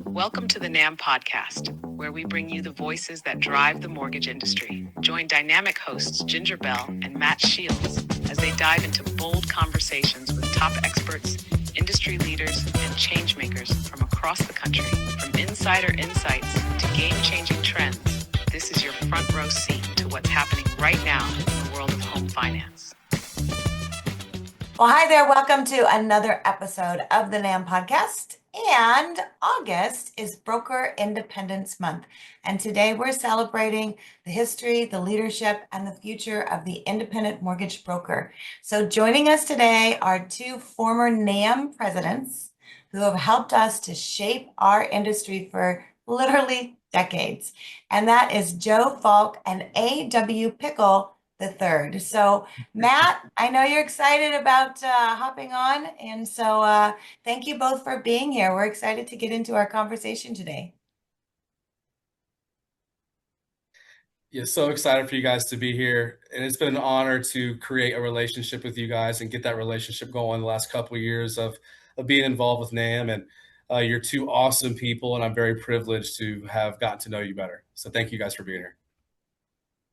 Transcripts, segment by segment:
Welcome to the NAMB Podcast, where we bring you the voices that drive the mortgage industry. Join dynamic hosts Ginger Bell and Matt Shields as they dive into bold conversations with top experts, industry leaders, and change makers from across the country. From insider insights to game-changing trends, this is your front row seat to what's happening right now in the world of home finance. Well, hi there. Welcome to another episode of the NAMB Podcast. And August is Broker Independence Month. And today we're celebrating the history, the leadership, and the future of the independent mortgage broker. So joining us today are two former NAMB presidents who have helped us to shape our industry for literally decades. And that is Joe Falk and A.W. Pickel III. So Matt, I know you're excited about hopping on. And so thank you both for being here. We're excited to get into our conversation today. Yeah, so excited for you guys to be here. And it's been an honor to create a relationship with you guys and get that relationship going the last couple of years of being involved with NAMB. And you're two awesome people, and I'm very privileged to have gotten to know you better. So thank you guys for being here.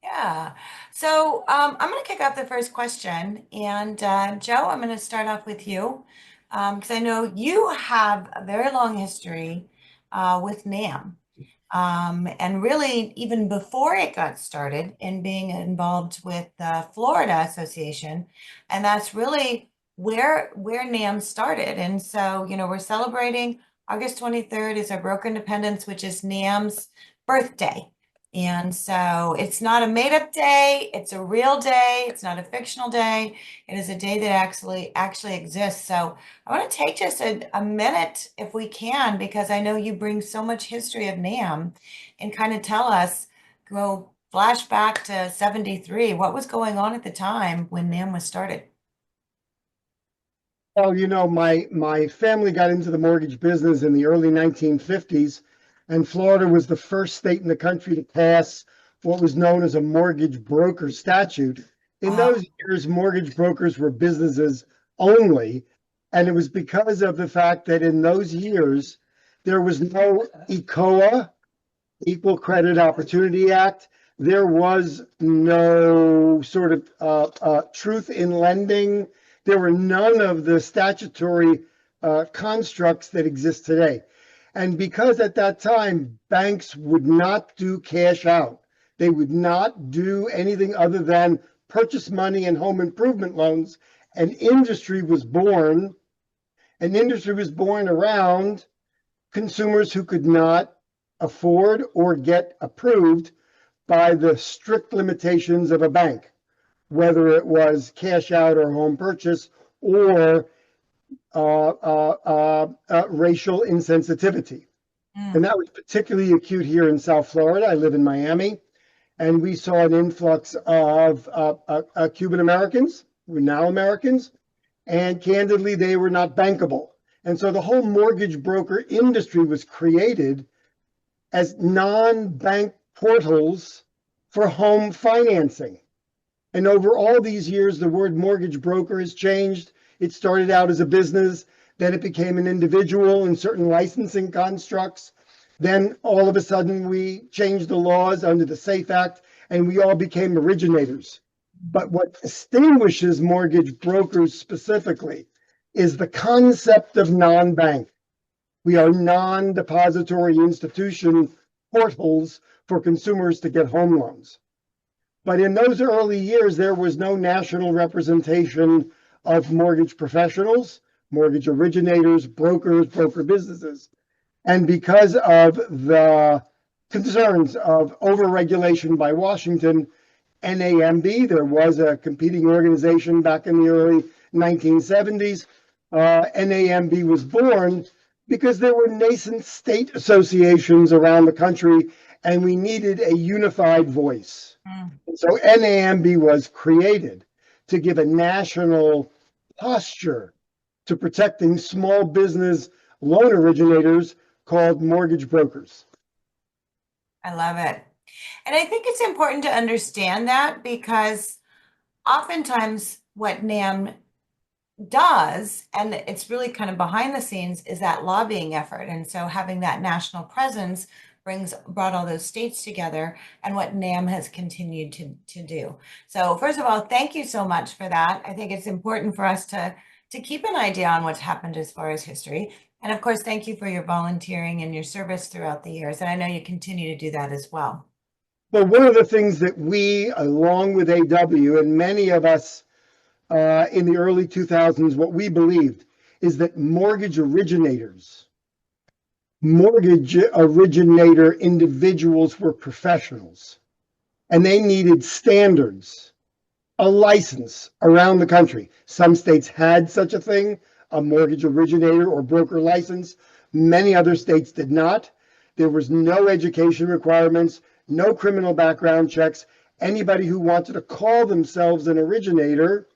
Yeah. So I'm going to kick off the first question. And Joe, I'm going to start off with you because I know you have a very long history with NAMB. And really, even before it got started in being involved with the Florida Association. And that's really where NAMB started. And so, you know, we're celebrating August 23rd is our Broker Independence, which is NAMB's birthday. And so it's not a made-up day, it's a real day, it's not a fictional day. It is a day that actually exists. So I want to take just a minute, if we can, because I know you bring so much history of NAMB, and kind of tell us, go flash back to 73. What was going on at the time when NAMB was started? Well, you know, my family got into the mortgage business in the early 1950s. And Florida was the first state in the country to pass what was known as a mortgage broker statute. In those years, mortgage brokers were businesses only. And it was because of the fact that in those years, there was no ECOA, Equal Credit Opportunity Act. There was no sort of truth in lending. There were none of the statutory constructs that exist today. And because at that time, banks would not do cash out, they would not do anything other than purchase money and home improvement loans, an industry was born around consumers who could not afford or get approved by the strict limitations of a bank, whether it was cash out or home purchase or racial insensitivity. And that was particularly acute here in South Florida. I live in Miami, and we saw an influx of Cuban Americans, who were now Americans, and candidly, they were not bankable. And so the whole mortgage broker industry was created as non-bank portals for home financing. And over all these years, the word mortgage broker has changed. It started out as a business, then it became an individual in certain licensing constructs. Then all of a sudden we changed the laws under the SAFE Act and we all became originators. But what distinguishes mortgage brokers specifically is the concept of non-bank. We are non-depository institution portals for consumers to get home loans. But in those early years, there was no national representation of mortgage professionals, mortgage originators, brokers, broker businesses. And because of the concerns of overregulation by Washington, NAMB, there was a competing organization back in the early 1970s. NAMB was born because there were nascent state associations around the country and we needed a unified voice. So NAMB was created to give a national posture to protecting small business loan originators called mortgage brokers. I love it. And I think it's important to understand that because oftentimes what NAMB does, and it's really kind of behind the scenes, is that lobbying effort. And so having that national presence brought all those states together, and what NAMB has continued to do. So first of all, thank you so much for that. I think it's important for us to keep an idea on what's happened as far as history. And of course, thank you for your volunteering and your service throughout the years. And I know you continue to do that as well. But one of the things that we, along with AW and many of us in the early 2000s, what we believed is that mortgage originator individuals were professionals, and they needed standards, a license around the country. Some states had such a thing, a mortgage originator or broker license. Many other states did not. There was no education requirements, no criminal background checks. Anybody who wanted to call themselves an originator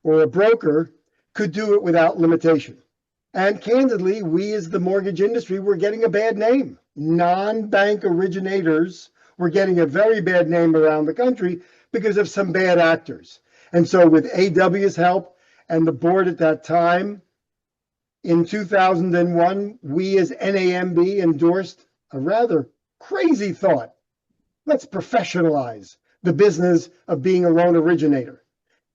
or a broker could do it without limitation. And candidly, we as the mortgage industry were getting a bad name. Non-bank originators were getting a very bad name around the country because of some bad actors. And so with AW's help and the board at that time, in 2001, we as NAMB endorsed a rather crazy thought. Let's professionalize the business of being a loan originator.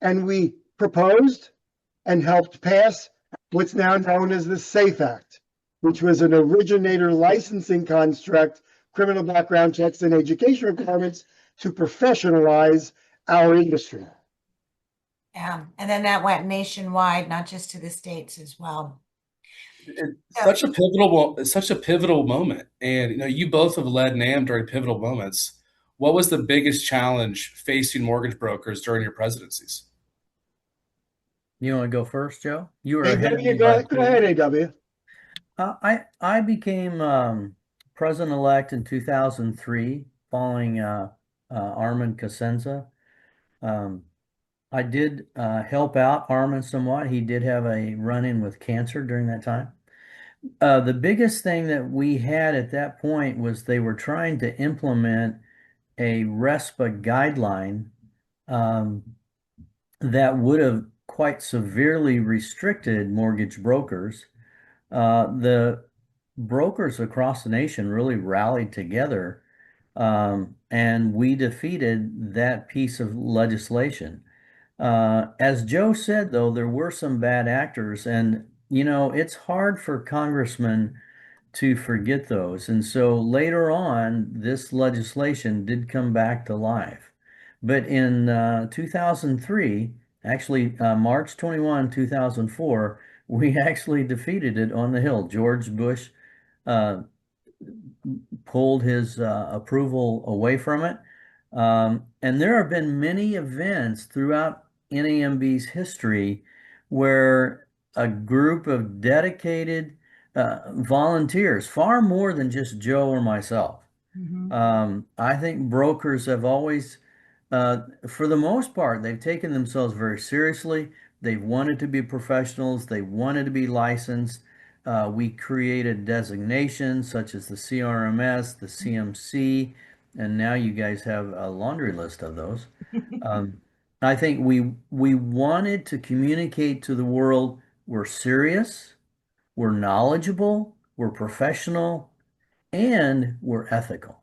And we proposed and helped pass what's now known as the SAFE Act, which was an originator licensing construct, criminal background checks, and education requirements to professionalize our industry. Yeah, and then that went nationwide, not just to the states as well. It's such a pivotal moment. And you both have led NAMB during pivotal moments. What was the biggest challenge facing mortgage brokers during your presidencies? You want to go first, Joe? You were ahead of me. Go ahead, AW. I became president-elect in 2003 following Armin Cosenza. I did help out Armin somewhat. He did have a run-in with cancer during that time. The biggest thing that we had at that point was they were trying to implement a RESPA guideline that would have quite severely restricted mortgage brokers. The brokers across the nation really rallied together, and we defeated that piece of legislation. As Joe said, though, there were some bad actors, and it's hard for congressmen to forget those. And so later on, this legislation did come back to life. But in 2003, actually March 21, 2004, we actually defeated it on the Hill. George Bush pulled his approval away from it. And there have been many events throughout NAMB's history where a group of dedicated volunteers, far more than just Joe or myself. I think brokers have always, for the most part, they've taken themselves very seriously. They've wanted to be professionals. They wanted to be licensed. We created designations such as the CRMS, the CMC, and now you guys have a laundry list of those. I think we wanted to communicate to the world we're serious, we're knowledgeable, we're professional, and we're ethical.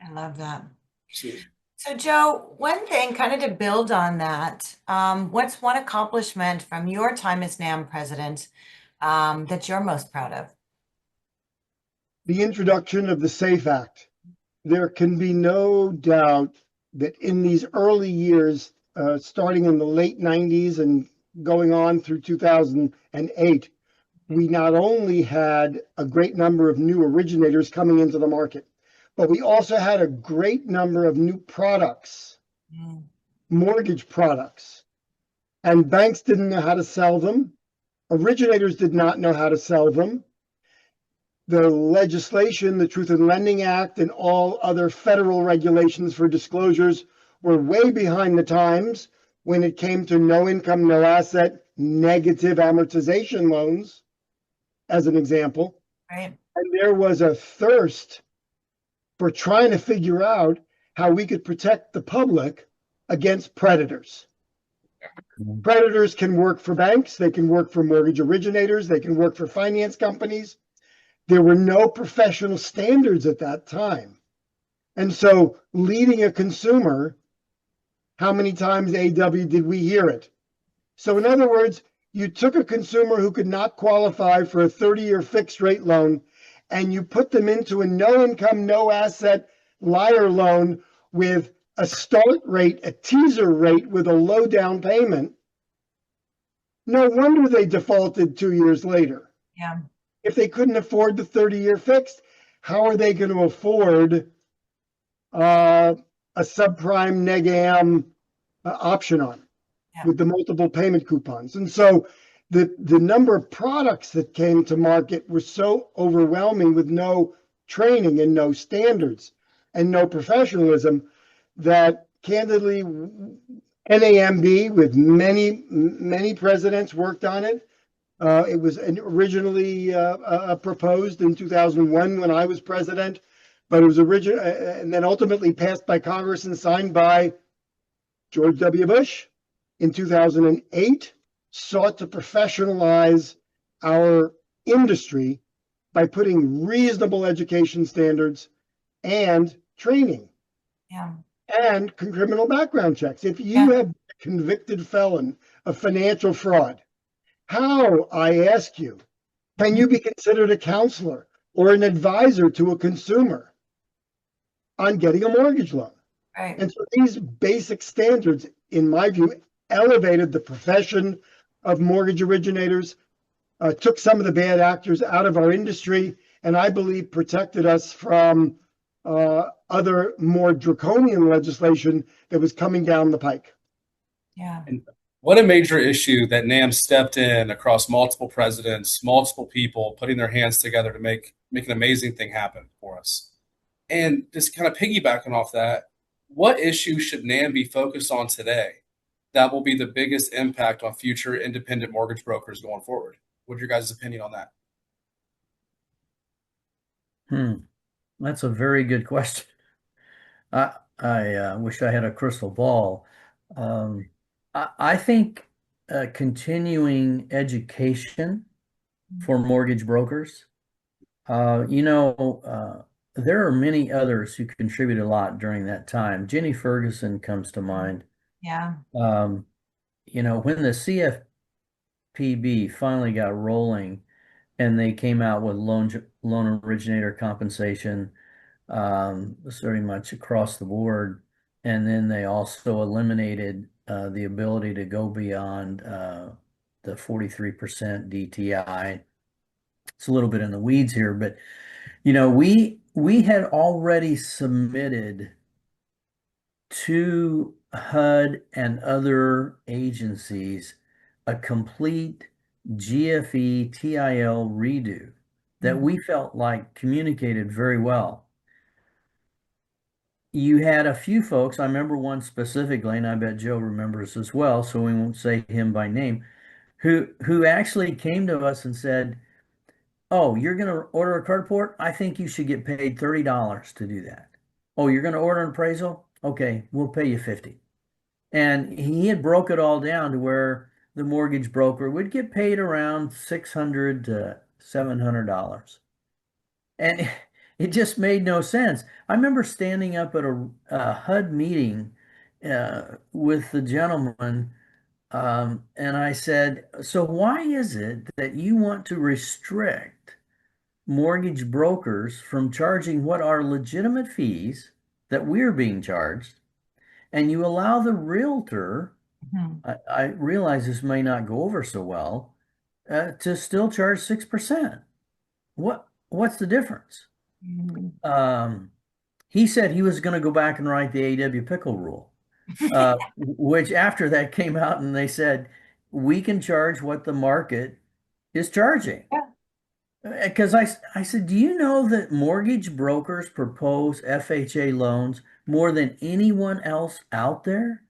I love that. Sure. So Joe, one thing kind of to build on that, what's one accomplishment from your time as NAMB president that you're most proud of? The introduction of the SAFE Act. There can be no doubt that in these early years, starting in the late 90s and going on through 2008, we not only had a great number of new originators coming into the market, but we also had a great number of new products, mortgage products, and banks didn't know how to sell them. Originators did not know how to sell them. The legislation, the Truth in Lending Act, and all other federal regulations for disclosures were way behind the times when it came to no income, no asset, negative amortization loans, as an example. Right. And there was a thirst for trying to figure out how we could protect the public against predators. Predators can work for banks, they can work for mortgage originators, they can work for finance companies. There were no professional standards at that time. And so leading a consumer, how many times A.W. did we hear it? So in other words, you took a consumer who could not qualify for a 30-year fixed rate loan and you put them into a no income, no asset liar loan with a start rate, a teaser rate with a low down payment. No wonder they defaulted 2 years later. Yeah. If they couldn't afford the 30-year fixed, how are they going to afford a subprime neg-am option on with the multiple payment coupons? And so the number of products that came to market were so overwhelming with no training and no standards and no professionalism that candidly NAMB with many presidents worked on it. It was originally proposed in 2001 when I was president, but it was and then ultimately passed by Congress and signed by George W. Bush in 2008, sought to professionalize our industry by putting reasonable education standards and training. Yeah. And criminal background checks. If you have a convicted felon of financial fraud, how, I ask you, can you be considered a counselor or an advisor to a consumer on getting a mortgage loan? Right. And so these basic standards, in my view, elevated the profession of mortgage originators, took some of the bad actors out of our industry, and I believe protected us from other more draconian legislation that was coming down the pike. Yeah. And what a major issue that NAMB stepped in across multiple presidents, multiple people putting their hands together to make an amazing thing happen for us. And just kind of piggybacking off that, what issue should NAMB be focused on today that will be the biggest impact on future independent mortgage brokers going forward? What's your guys' opinion on that? That's a very good question. I wish I had a crystal ball. I think continuing education for mortgage brokers. There are many others who contributed a lot during that time. Jenny Ferguson comes to mind. Yeah. When the CFPB finally got rolling and they came out with loan originator compensation, pretty much across the board. And then they also eliminated the ability to go beyond the 43% DTI. It's a little bit in the weeds here, but we had already submitted to HUD and other agencies a complete GFE TIL redo that we felt like communicated very well. You had a few folks, I remember one specifically, and I bet Joe remembers as well, so we won't say him by name, who actually came to us and said, "Oh, you're going to order a card report? I think you should get paid $30 to do that. Oh, you're going to order an appraisal? Okay, we'll pay you $50." And he had broke it all down to where the mortgage broker would get paid around $600 to $700. And it just made no sense. I remember standing up at a HUD meeting with the gentleman, and I said, "So why is it that you want to restrict mortgage brokers from charging what are legitimate fees that we're being charged, and you allow the realtor," I realize this may not go over so well, to still charge 6%? What's the difference? He said he was going to go back and write the A.W. Pickel rule, which after that came out and they said, we can charge what the market is charging. Because I said, do you know that mortgage brokers propose FHA loans more than anyone else out there?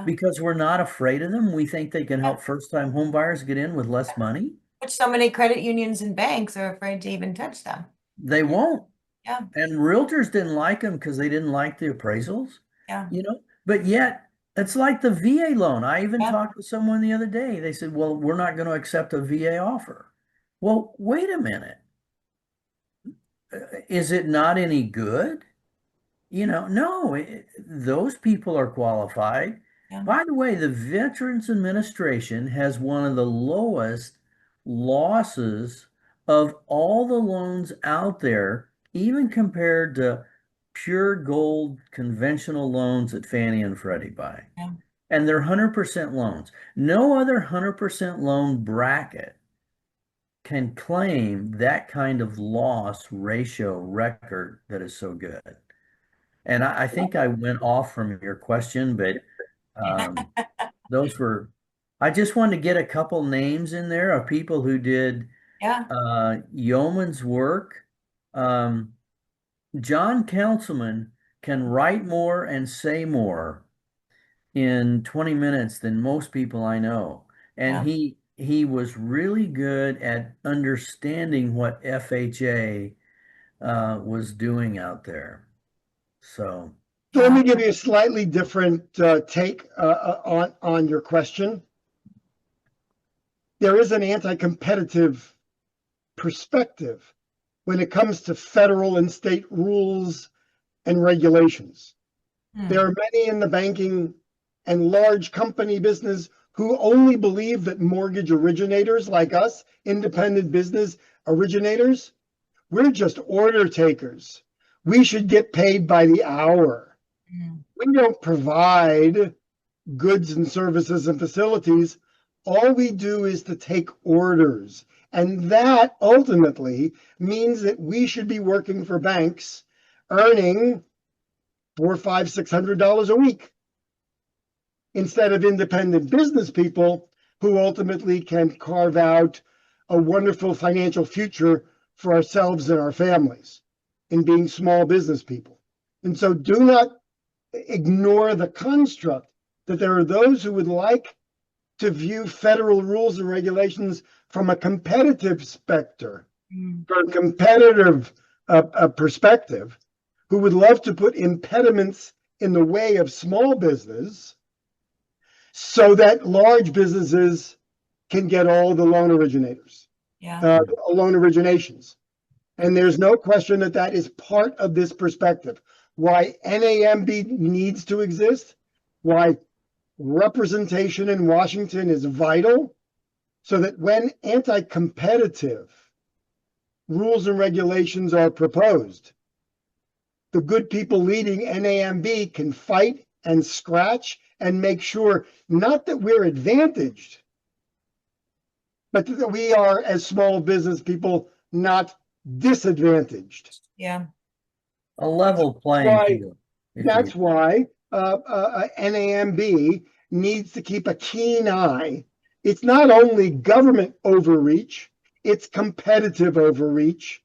Because we're not afraid of them. We think they can help first-time home buyers get in with less money. Which so many credit unions and banks are afraid to even touch them. They won't. Yeah. And realtors didn't like them because they didn't like the appraisals. Yeah. But yet It's like the VA loan. I even Yeah. talked with someone the other day. They said, well, we're not going to accept a VA offer. Well, wait a minute. Is it not any good? No, those people are qualified. Yeah. By the way, the Veterans Administration has one of the lowest losses of all the loans out there, even compared to pure gold conventional loans that Fannie and Freddie buy. Yeah. And they're 100% loans. No other 100% loan bracket can claim that kind of loss ratio record that is so good. And I think I went off from your question, but those were, I just wanted to get a couple names in there of people who did Yeah. yeoman's work. John Councilman can write more and say more in 20 minutes than most people I know. And Yeah. he was really good at understanding what FHA was doing out there. So So let me give you a slightly different take on your question. There is an anti-competitive perspective when it comes to federal and state rules and regulations. There are many in the banking and large company business who only believe that mortgage originators like us, independent business originators, we're just order takers. We should get paid by the hour. We don't provide goods and services and facilities. All we do is to take orders. And that ultimately means that we should be working for banks earning $400, $500, $600 a week instead of independent business people who ultimately can carve out a wonderful financial future for ourselves and our families in being small business people. And so do not ignore the construct that there are those who would like to view federal rules and regulations from a competitive specter, from a competitive perspective, who would love to put impediments in the way of small business so that large businesses can get all the loan originators, loan originations. And there's no question that that is part of this perspective. Why NAMB needs to exist, why representation in Washington is vital, so that when anti-competitive rules and regulations are proposed, the good people leading NAMB can fight and scratch and make sure not that we're advantaged, but that we are, as small business people, not disadvantaged. Yeah. a level playing field. That's why NAMB needs to keep a keen eye. It's not only government overreach, it's competitive overreach.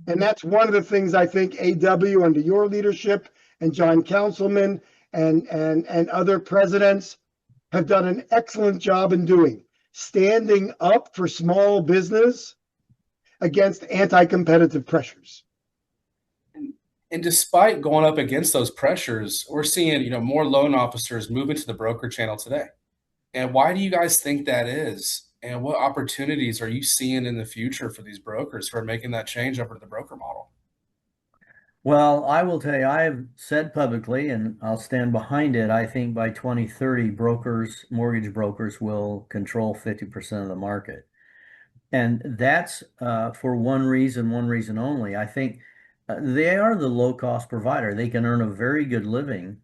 And that's one of the things I think A.W. under your leadership and John Councilman and other presidents have done an excellent job in doing, standing up for small business against anti-competitive pressures. And despite going up against those pressures, we're seeing, more loan officers move into the broker channel today. And why do you guys think that is? And what opportunities are you seeing in the future for these brokers who are making that change over to the broker model? Well, I will tell you, I have said publicly, and I'll stand behind it, I think by 2030, mortgage brokers will control 50% of the market. And that's for one reason only. I think they are the low-cost provider. They can earn a very good living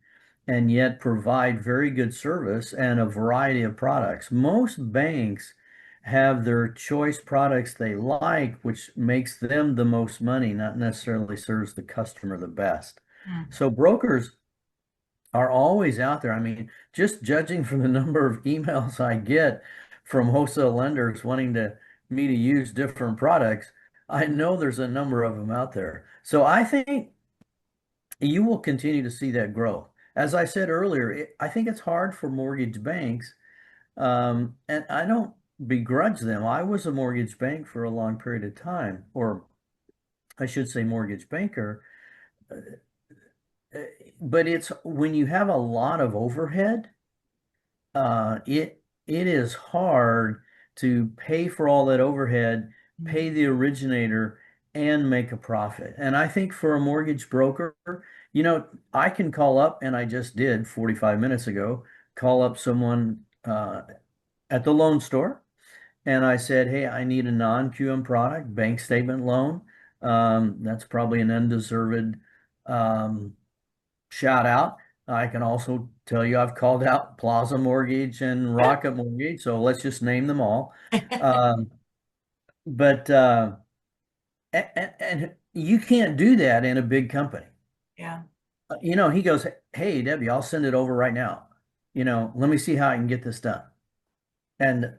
and yet provide very good service and a variety of products. Most banks have their choice products they like, which makes them the most money, not necessarily serves the customer the best. So brokers are always out there. I mean, just judging from the number of emails I get from wholesale lenders wanting me to use different products, I know there's a number of them out there. So I think you will continue to see that growth. As I said earlier, I think it's hard for mortgage banks, and I don't begrudge them. I was a mortgage bank for a long period of time, or I should say mortgage banker. But it's when you have a lot of overhead it is hard to pay for all that overhead, pay the originator, and make a profit. And I think for a mortgage broker, I can call up, and I just did 45 minutes ago, call up someone at the loan store, and I said, hey, I need a non-QM product, bank statement loan. That's probably an undeserved shout out. I can also tell you I've called out Plaza Mortgage and Rocket Mortgage, so let's just name them all. But and you can't do that in a big company. Yeah. He goes, hey, Debbie, I'll send it over right now. Let me see how I can get this done. And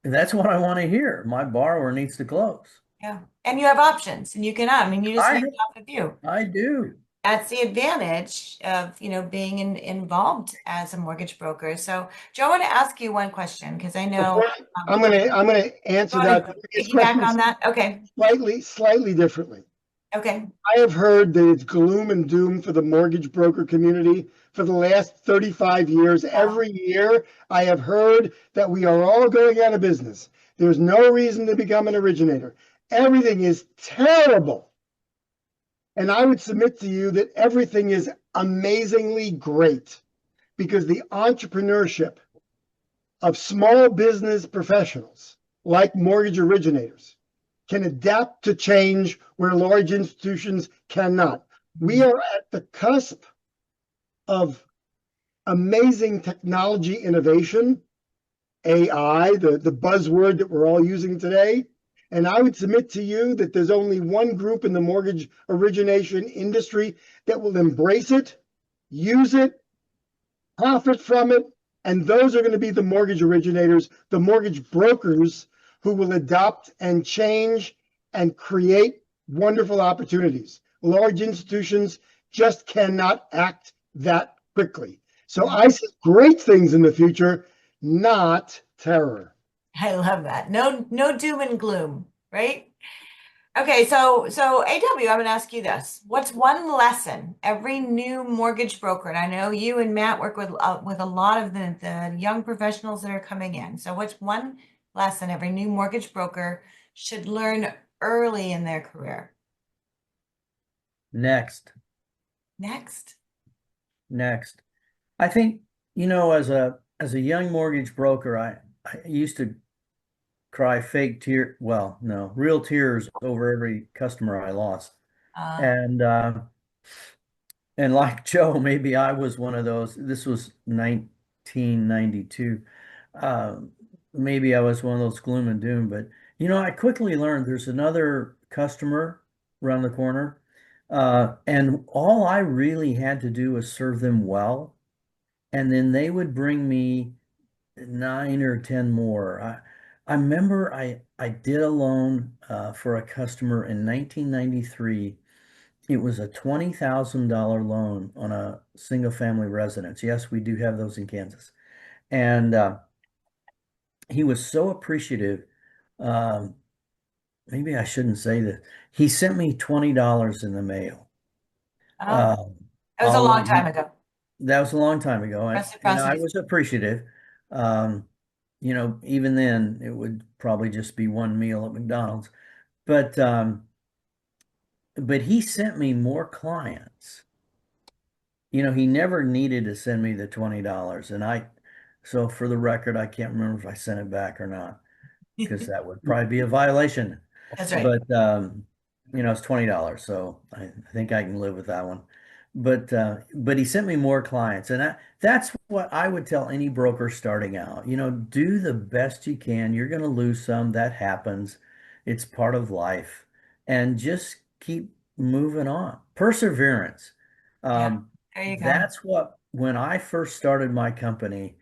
that's what I want to hear. My borrower needs to close. Yeah. And you have options, and you can, you just hand off a few. I do. That's the advantage of, being involved as a mortgage broker. So, Joe, I want to ask you one question because I know I'm gonna answer that. Piggyback on that. Okay. Slightly differently. Okay. I have heard that it's gloom and doom for the mortgage broker community for the last 35 years. Every year, I have heard that we are all going out of business. There's no reason to become an originator. Everything is terrible. And I would submit to you that everything is amazingly great because the entrepreneurship of small business professionals like mortgage originators can adapt to change where large institutions cannot. We are at the cusp of amazing technology innovation, AI, the buzzword that we're all using today. And I would submit to you that there's only one group in the mortgage origination industry that will embrace it, use it, profit from it, and those are going to be the mortgage originators, the mortgage brokers who will adopt and change and create wonderful opportunities. Large institutions just cannot act that quickly. So I see great things in the future, not terror. I love that. No doom and gloom, right? Okay, so A.W., I'm going to ask you this. What's one lesson every new mortgage broker, and I know you and Matt work with a lot of the young professionals that are coming in. So what's one lesson every new mortgage broker should learn early in their career? Next. I think, as a young mortgage broker, I used to cry real tears over every customer I lost. And like Joe, maybe I was one of those. This was 1992. Maybe I was one of those gloom and doom, but I quickly learned there's another customer around the corner. And all I really had to do was serve them well. And then they would bring me 9 or 10 more. I remember I did a loan for a customer in 1993. It was a $20,000 loan on a single family residence. Yes, we do have those in Kansas. And he was so appreciative. Maybe I shouldn't say this. He sent me $20 in the mail. That was a long time ago. That was a long time ago. And I was appreciative. Even then it would probably just be one meal at McDonald's, but he sent me more clients. He never needed to send me the $20. And so for the record, I can't remember if I sent it back or not, because that would probably be a violation. That's right. But, it's $20. So I think I can live with that one. But he sent me more clients, and that's what I would tell any broker starting out. Do the best you can. You're going to lose some. That happens. It's part of life, and just keep moving on. Perseverance. There you go. That's what, when I first started my company,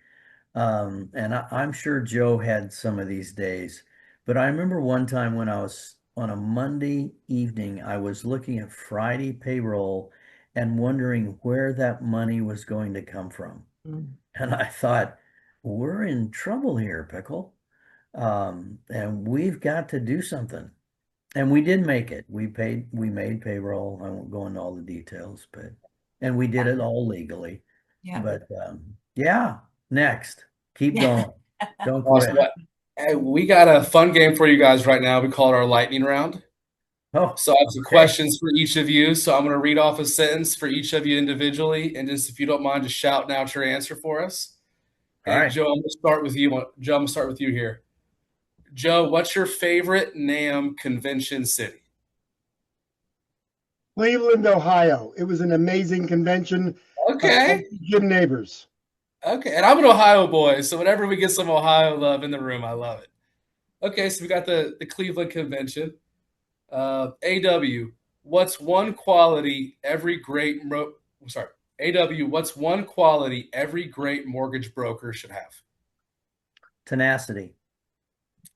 and I'm sure Joe had some of these days, but I remember one time when I was on a Monday evening, I was looking at Friday payroll and wondering where that money was going to come from. And I thought, we're in trouble here, Pickel. And we've got to do something. And we did make it. We made payroll. I won't go into all the details, and we did it all legally. Yeah. But next. Keep going. Don't Awesome. quit. Hey, we got a fun game for you guys right now. We call it our lightning round. Oh, So I have some okay. questions for each of you. So I'm going to read off a sentence for each of you individually. And just if you don't mind, just shouting out your answer for us. All Okay, right. Joe, I'm going to start with you. Joe, I'm going to start with you here. Joe, what's your favorite NAMB convention city? Cleveland, Ohio. It was an amazing convention. Okay. Good neighbors. Okay. And I'm an Ohio boy. So whenever we get some Ohio love in the room, I love it. Okay. So we got the Cleveland convention. A.W., what's one quality every great A.W., what's one quality every great mortgage broker should have? Tenacity.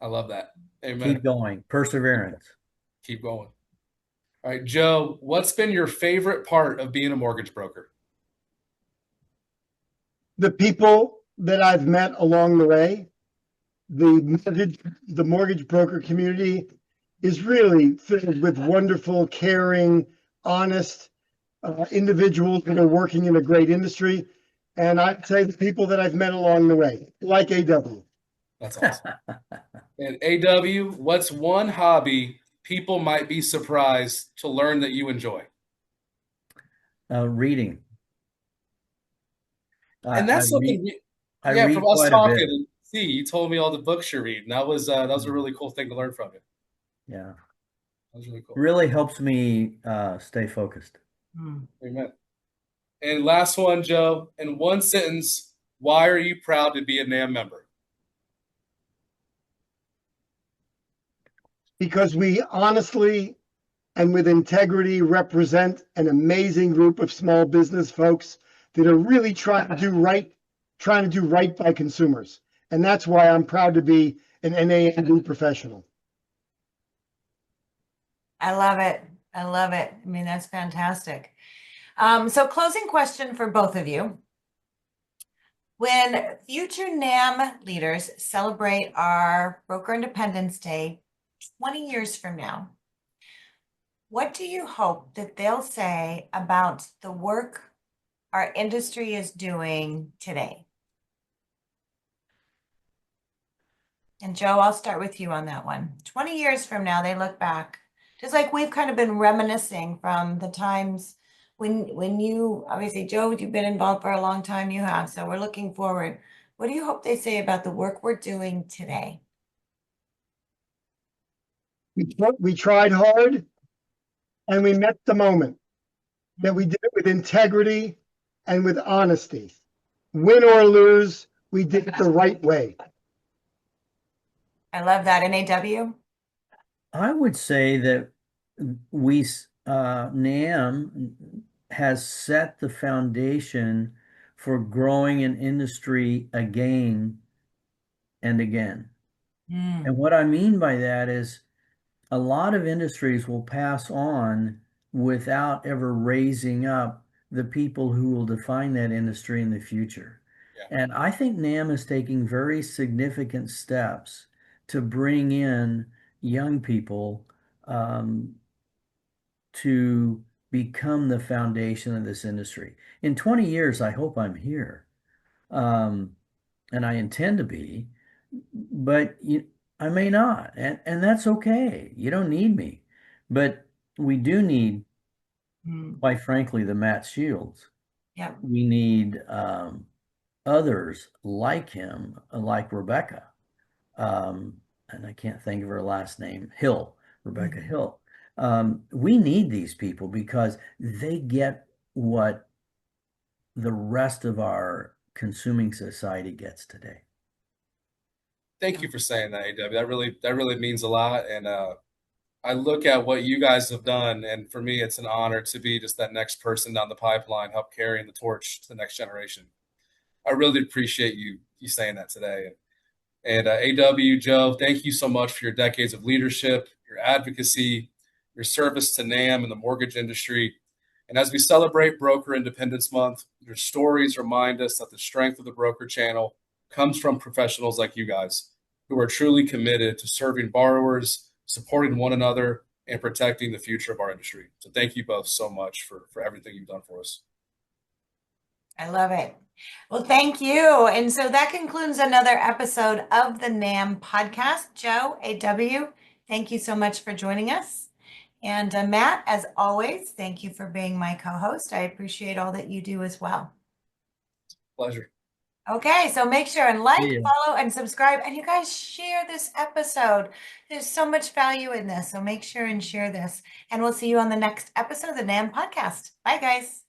I love that. Amen. Keep going. Perseverance. Keep going. All right, Joe, what's been your favorite part of being a mortgage broker? The people that I've met along the way. The mortgage broker community is really filled with wonderful, caring, honest individuals that are working in a great industry. And I'd say the people that I've met along the way, like A.W. That's awesome. And A.W., what's one hobby people might be surprised to learn that you enjoy? Reading. And that's something I read from us quite a bit. talking. See, you told me all the books you read, and that was a really cool thing to learn from you. Yeah. That was really cool. Really helps me stay focused. Amen. And last one, Joe, in one sentence, why are you proud to be a NAMB member? Because we honestly and with integrity represent an amazing group of small business folks that are really trying to do right by consumers. And that's why I'm proud to be an NAMB professional. I love it. I love it. I mean, that's fantastic. So closing question for both of you. When future NAMB leaders celebrate our Broker Independence Day 20 years from now, what do you hope that they'll say about the work our industry is doing today? And Joe, I'll start with you on that one. 20 years from now, they look back, just like we've kind of been reminiscing from the times when you, obviously, Joe, you've been involved for a long time, you have, so we're looking forward. What do you hope they say about the work we're doing today? We tried hard and we met the moment, that we did it with integrity and with honesty. Win or lose, we did it the right way. I love that. NAW? I would say that we, NAMB has set the foundation for growing an industry again and again. And what I mean by that is a lot of industries will pass on without ever raising up the people who will define that industry in the future. Yeah. And I think NAMB is taking very significant steps to bring in young people to become the foundation of this industry. In 20 years, I hope I'm here. And I intend to be, but I may not, and that's okay. You don't need me, but we do need, quite frankly, the Matt Shields. Yeah. We need others like him, like Rebecca, and I can't think of her last name, Hill, Rebecca Hill. We need these people because they get what the rest of our consuming society gets today. Thank you for saying that, A.W. That really means a lot. And I look at what you guys have done, and for me, it's an honor to be just that next person down the pipeline, help carrying the torch to the next generation. I really appreciate you saying that today. And A.W., Joe, thank you so much for your decades of leadership, your advocacy, your service to NAMB and the mortgage industry. And as we celebrate Broker Independence Month, your stories remind us that the strength of the broker channel comes from professionals like you guys who are truly committed to serving borrowers, supporting one another, and protecting the future of our industry. So thank you both so much for everything you've done for us. I love it. Well, thank you. And so that concludes another episode of the NAMB Podcast. Joe, A.W., thank you so much for joining us. And Matt, as always, thank you for being my co-host. I appreciate all that you do as well. Pleasure. Okay, so make sure and like, Yeah. follow, and subscribe. And you guys share this episode. There's so much value in this. So make sure and share this. And we'll see you on the next episode of the NAMB Podcast. Bye, guys.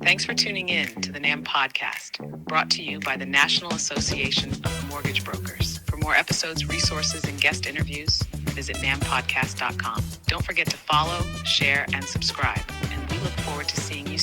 Thanks for tuning in to the NAMB Podcast, brought to you by the National Association of Mortgage Brokers. For more episodes, resources, and guest interviews, visit nambpodcast.com. Don't forget to follow, share, and subscribe. And we look forward to seeing you